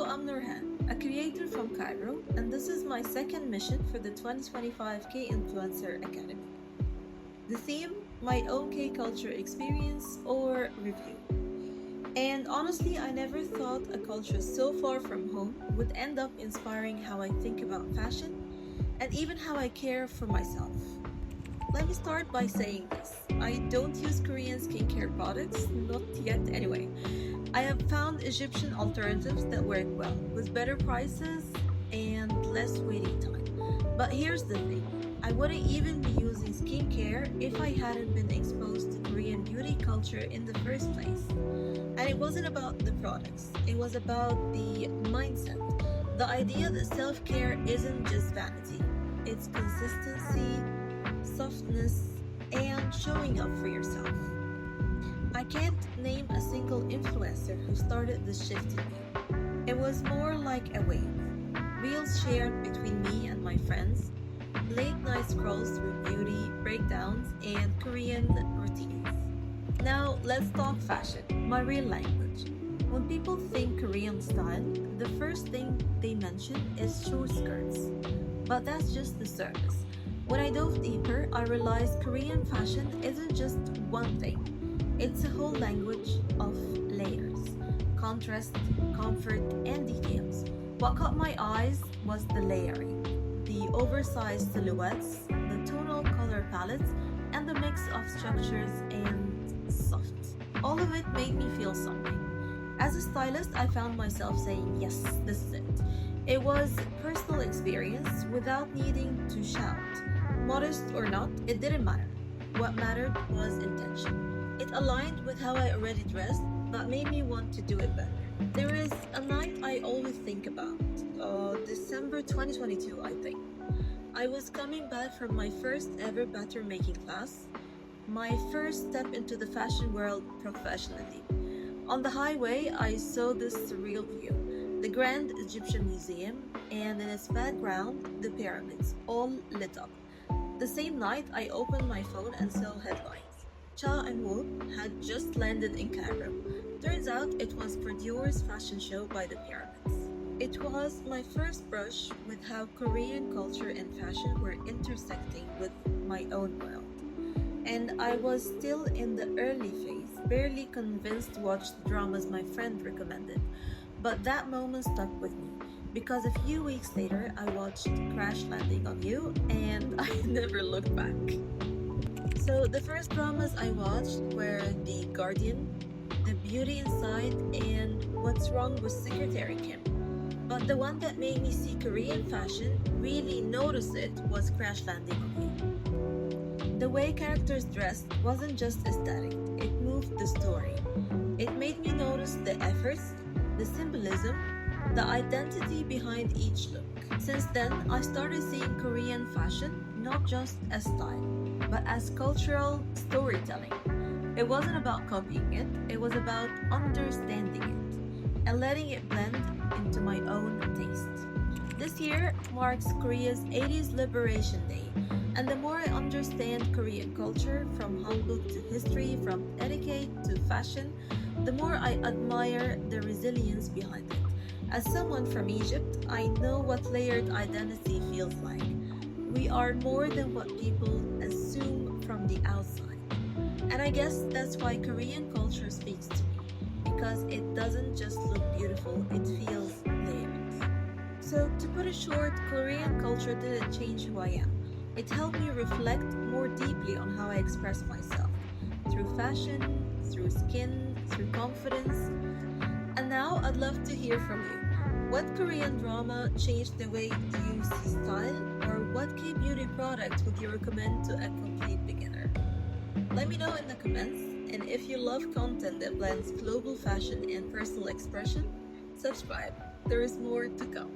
I'm Nurhan, a creator from Cairo, and this is my second mission for the 2025 K Influencer Academy. The theme, my own K culture experience or review. And honestly, I never thought a culture so far from home would end up inspiring how I think about fashion and even how I care for myself. Let me start by saying this. I don't use Korean skincare products, not yet anyway. I have found Egyptian alternatives that work well, with better prices and less waiting time. But here's the thing, I wouldn't even be using skincare if I hadn't been exposed to Korean beauty culture in the first place. And it wasn't about the products, it was about the mindset. The idea that self-care isn't just vanity, it's consistency, softness, and showing up for yourself. I can't name a single influencer who started this shift in me. It was more like a wave. Reels shared between me and my friends, late night scrolls through beauty, breakdowns, and Korean routines. Now, let's talk fashion, my real language. When people think Korean style, the first thing they mention is short skirts. But that's just the surface. When I dove deeper, I realized Korean fashion isn't just one thing. It's a whole language of layers, contrast, comfort, and details. What caught my eyes was the layering, the oversized silhouettes, the tonal color palettes, and the mix of structures and soft. All of it made me feel something. As a stylist, I found myself saying, yes, this is it. It was personal experience without needing to shout. Modest or not, it didn't matter. What mattered was intention. It aligned with how I already dressed, but made me want to do it better. There is a night I always think about, December 2022, I think. I was coming back from my first ever pattern making class, my first step into the fashion world professionally. On the highway, I saw this surreal view, the Grand Egyptian Museum, and in its background, the pyramids, all lit up. The same night, I opened my phone and saw headlines. Cha and Wook had just landed in Cairo. Turns out it was for Dior's fashion show by the pyramids. It was my first brush with how Korean culture and fashion were intersecting with my own world. And I was still in the early phase, barely convinced to watch the dramas my friend recommended. But that moment stuck with me, because a few weeks later I watched Crash Landing on You and I never looked back. So the first dramas I watched were The Guardian, The Beauty Inside, and What's Wrong with Secretary Kim. But the one that made me see Korean fashion, really notice it, was Crash Landing on You. The way characters dressed wasn't just aesthetic, it moved the story. It made me notice the efforts, the symbolism, the identity behind each look. Since then, I started seeing Korean fashion not just as style, but as cultural storytelling. It wasn't about copying it, it was about understanding it and letting it blend into my own taste. This year marks Korea's 80s Liberation Day, and the more I understand Korean culture, from hanbok to history, from etiquette to fashion, the more I admire the resilience behind it. As someone from Egypt, I know what layered identity feels like. We are more than what people assume from the outside. And I guess that's why Korean culture speaks to me, because it doesn't just look beautiful, it feels layered. So to put it short, Korean culture didn't change who I am. It helped me reflect more deeply on how I express myself, through fashion, through skin, through confidence. And now I'd love to hear from you. What Korean drama changed the way you see style? Or what K-beauty product would you recommend to a complete beginner? Let me know in the comments, and if you love content that blends global fashion and personal expression, subscribe. There is more to come.